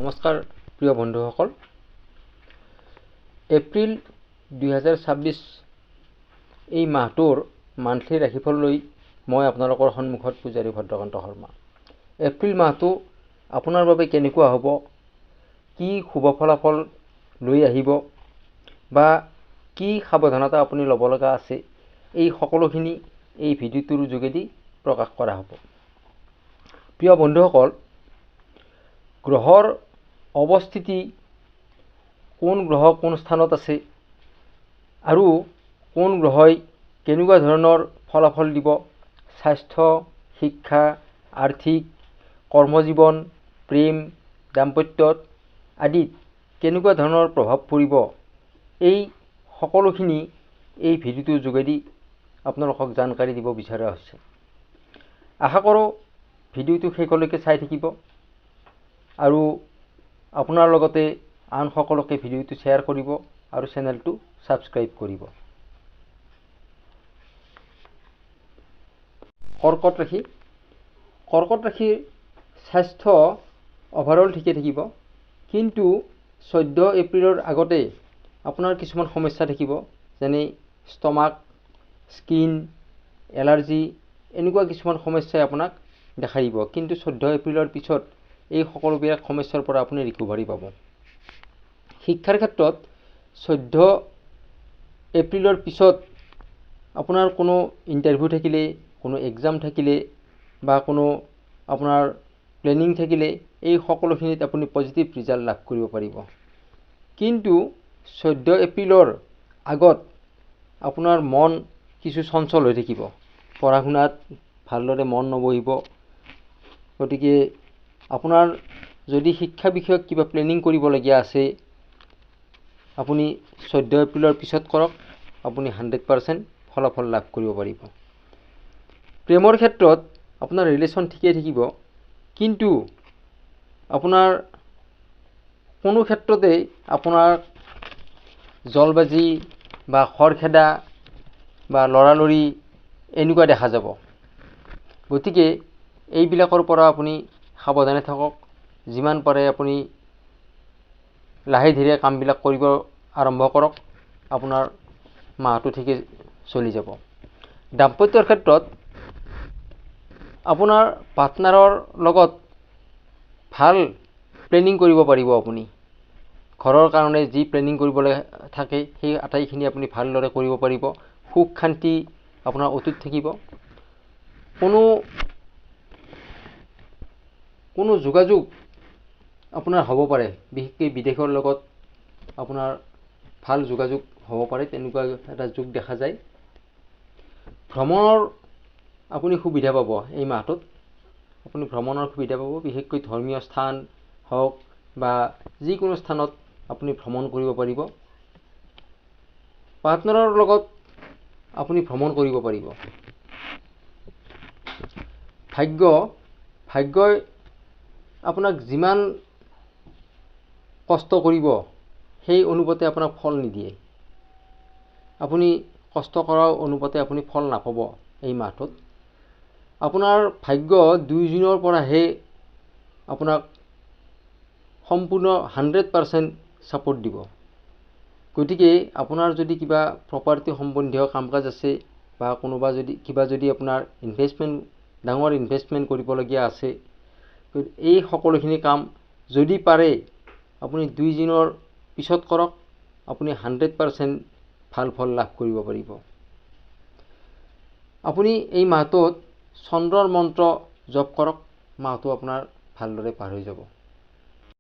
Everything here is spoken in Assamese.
নমস্কাৰ প্ৰিয় বন্ধুসকল। এপ্ৰিল 2026 এই মাহটোৰ মান্থলি ৰাশিফল লৈ মই আপোনালোকৰ সন্মুখত পূজাৰী ভদ্ৰকান্ত শৰ্মা। এপ্ৰিল মাহটো আপোনাৰ বাবে কেনেকুৱা হ'ব, কি শুভ ফলাফল লৈ আহিব বা কি সাৱধানতা আপুনি ল'ব লগা আছে, এই সকলোখিনি এই ভিডিঅ'টোৰ যোগেদি প্ৰকাশ কৰা হ'ব। প্ৰিয় বন্ধুসকল, গ্ৰহৰ অৱস্থিতি, কোন গ্ৰহ কোন স্থানত আছে আৰু কোন গ্ৰহই কেনেকুৱা ধৰণৰ ফলাফল দিব, স্বাস্থ্য, শিক্ষা, আৰ্থিক, কৰ্মজীৱন, প্ৰেম, দাম্পত্যত আদিত কেনেকুৱা ধৰণৰ প্ৰভাৱ পৰিব, এই সকলোখিনি এই ভিডিঅ'টোৰ যোগেদি আপোনালোকক জানকাৰী দিব বিচৰা হৈছে। আশা কৰোঁ ভিডিঅ'টো শেষলৈকে চাই থাকিব আৰু আপোনাৰ লগতে আন সকলোকে ভিডিঅ'টো শ্বেয়াৰ কৰিব আৰু চেনেলটো ছাবস্ক্ৰাইব কৰিব। কৰ্কট ৰাশি। কৰ্কট ৰাশিৰ স্বাস্থ্য অভাৰঅল ঠিকে থাকিব, কিন্তু 14 এপ্ৰিলৰ আগতে আপোনাৰ কিছুমান সমস্যা থাকিব, যেনে ষ্টমাক, স্কিন, এলাৰ্জি, এনেকুৱা কিছুমান সমস্যাই আপোনাক দেখা দিব। কিন্তু 14 এপ্ৰিলৰ পিছত এই সকলোবিলাক সমস্যাৰ পৰা আপুনি ৰিকভাৰী পাব। শিক্ষাৰ ক্ষেত্ৰত 14 এপ্ৰিলৰ পিছত আপোনাৰ কোনো ইণ্টাৰভিউ থাকিলে, কোনো এক্সাম থাকিলে বা কোনো আপোনাৰ প্লেনিং থাকিলে, এই সকলোখিনিত আপুনি পজিটিভ ৰিজাল্ট লাভ কৰিব পাৰিব। কিন্তু 14 এপ্ৰিলৰ আগত আপোনাৰ মন কিছু চঞ্চল হৈ থাকিব, পঢ়া শুনাত ভালদৰে মন নবহিব। গতিকে আপোনাৰ যদি শিক্ষা বিষয়ক কিবা প্লেনিং কৰিবলগীয়া আছে, আপুনি 14 এপ্ৰিলৰ পিছত কৰক, আপুনি 100% ফলাফল লাভ কৰিব পাৰিব। প্ৰেমৰ ক্ষেত্ৰত আপোনাৰ ৰিলেশ্যন ঠিকেই থাকিব, কিন্তু আপোনাৰ কোনো ক্ষেত্ৰতে আপোনাৰ জলবাজি বা খৰখেদা বা লৰালৰি এনেকুৱা দেখা যাব। গতিকে এইবিলাকৰ পৰা আপুনি সাৱধানে থাকক। যিমান পাৰে আপুনি লাহে ধীৰে কামবিলাক কৰিব আৰম্ভ কৰক, আপোনাৰ মাহটো ঠিকে চলি যাব। দাম্পত্যৰ ক্ষেত্ৰত আপোনাৰ পাৰ্টনাৰৰ লগত ভাল প্লেনিং কৰিব পাৰিব। আপুনি ঘৰৰ কাৰণে যি প্লেনিং কৰিবলৈ থাকে সেই আটাইখিনি আপুনি ভালদৰে কৰিব পাৰিব। সুখ শান্তি আপোনাৰ অটুট থাকিব। কোনো যোগাযোগ আপোনাৰ হ'ব পাৰে, বিশেষকৈ বিদেশৰ লগত আপোনাৰ ভাল যোগাযোগ হ'ব পাৰে, তেনেকুৱা এটা যোগ দেখা যায়। ভ্ৰমণৰ আপুনি সুবিধা পাব। এই মাহটোত আপুনি ভ্ৰমণৰ সুবিধা পাব, বিশেষকৈ ধৰ্মীয় স্থান হওক বা যিকোনো স্থানত আপুনি ভ্ৰমণ কৰিব পাৰিব। পাৰ্টনাৰৰ লগত আপুনি ভ্ৰমণ কৰিব পাৰিব। ভাগ্যই আপোনাক যিমান কষ্ট কৰিব সেই অনুপাতে আপোনাক ফল নিদিয়ে। আপুনি কষ্ট কৰাৰ অনুপাতে আপুনি ফল নাপাব। এই মাহটোত আপোনাৰ ভাগ্য 2 জুনৰ পৰাহে আপোনাক সম্পূৰ্ণ 100% ছাপোৰ্ট দিব। গতিকে আপোনাৰ যদি কিবা প্ৰপাৰ্টি সম্বন্ধীয় কাম কাজ আছে বা কিবা যদি আপোনাৰ ডাঙৰ ইনভেষ্টমেণ্ট কৰিবলগীয়া আছে, এই সকলোখিনি কাম যদি পাৰে আপুনি 2 জুনৰ পিছত কৰক, আপুনি 100% ভাল ফল লাভ কৰিব পাৰিব। আপুনি এই মাহটোত চন্দ্ৰৰ মন্ত্ৰ জপ কৰক, মাহটো আপোনাৰ ভালদৰে পাৰ হৈ যাব।